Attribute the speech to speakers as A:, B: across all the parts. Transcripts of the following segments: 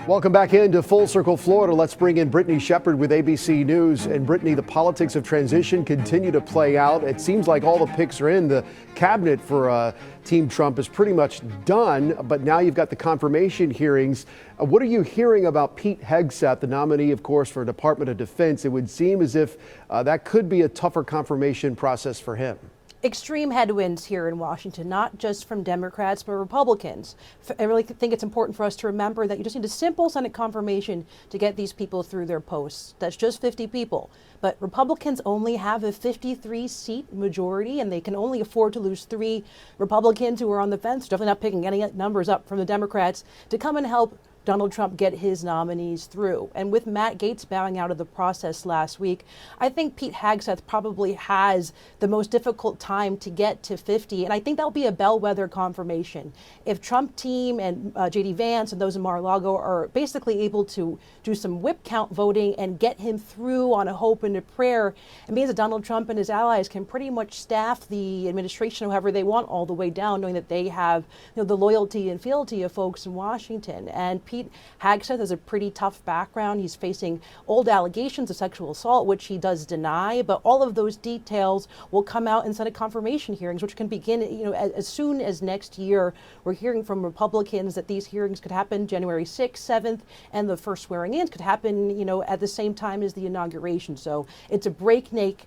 A: Welcome back into Full Circle Florida. Let's bring in Brittany Shepherd with ABC News. And Brittany, the politics of transition continue to play out. It seems like all the picks are in. The cabinet for Team Trump is pretty much done, but now you've got the confirmation hearings. What are you hearing about Pete Hegseth, the nominee, of course, for Department of Defense? It would seem as if that could be a tougher confirmation process for him.
B: Extreme headwinds here in Washington, not just from Democrats, but Republicans. I really think it's important for us to remember that you just need a simple Senate confirmation to get these people through their posts. That's just 50 people. But Republicans only have a 53-seat majority, and they can only afford to lose 3 Republicans who are on the fence, definitely not picking any numbers up from the Democrats, to come and help Donald Trump get his nominees through. And with Matt Gaetz bowing out of the process last week, I think Pete Hegseth probably has the most difficult time to get to 50. And I think that'll be a bellwether confirmation. If Trump team and J.D. Vance and those in Mar-a-Lago are basically able to do some whip count voting and get him through on a hope and a prayer, it means that Donald Trump and his allies can pretty much staff the administration however they want all the way down, knowing that they have the loyalty and fealty of folks in Washington. And Pete Hegseth has a pretty tough background. He's facing old allegations of sexual assault, which he does deny, but all of those details will come out in Senate confirmation hearings, which can begin as soon as next year. We're hearing from Republicans that these hearings could happen January 6th, 7th, and the first swearing-ins could happen, at the same time as the inauguration. So it's a breakneck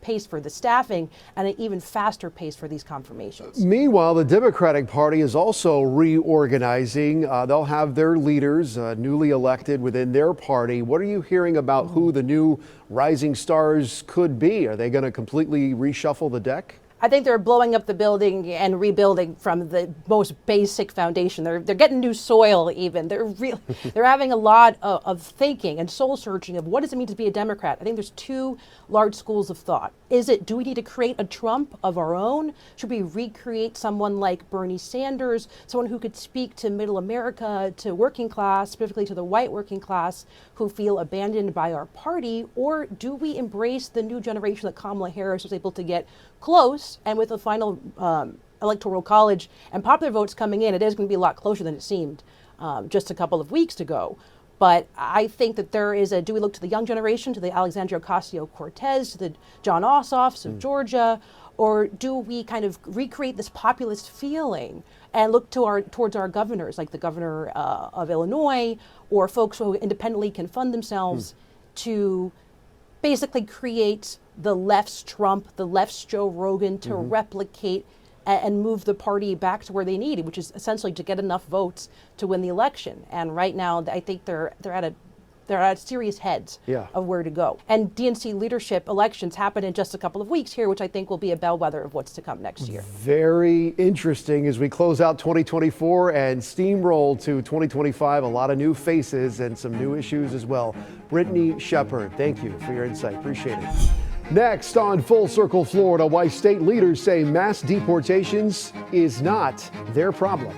B: pace for the staffing and an even faster pace for these confirmations.
A: Meanwhile, the Democratic Party is also reorganizing. They'll have their leaders newly elected within their party. What are you hearing about who the new rising stars could be? Are they going to completely reshuffle the deck?
B: I think they're blowing up the building and rebuilding from the most basic foundation. They're getting new soil even. They're having a lot of thinking and soul searching of what does it mean to be a Democrat. I think there's 2 large schools of thought. Do we need to create a Trump of our own? Should we recreate someone like Bernie Sanders, someone who could speak to middle America, to working class, specifically to the white working class who feel abandoned by our party? Or do we embrace the new generation that Kamala Harris was able to get close? And with the final electoral college and popular votes coming in, it is going to be a lot closer than it seemed just a couple of weeks ago. But I think that there is do we look to the young generation, to the Alexandria Ocasio-Cortez, to the John Ossoffs of Georgia, or do we kind of recreate this populist feeling and look towards our governors, like the governor of Illinois, or folks who independently can fund themselves to basically create the left's Trump, the left's Joe Rogan, to replicate and move the party back to where they need, which is essentially to get enough votes to win the election. And right now, I think they're at serious heads of where to go. And DNC leadership elections happen in just a couple of weeks here, which I think will be a bellwether of what's to come next year.
A: Very interesting as we close out 2024 and steamroll to 2025. A lot of new faces and some new issues as well. Brittany Shepherd, thank you for your insight. Appreciate it. Next on Full Circle Florida, why state leaders say mass deportations is not their problem.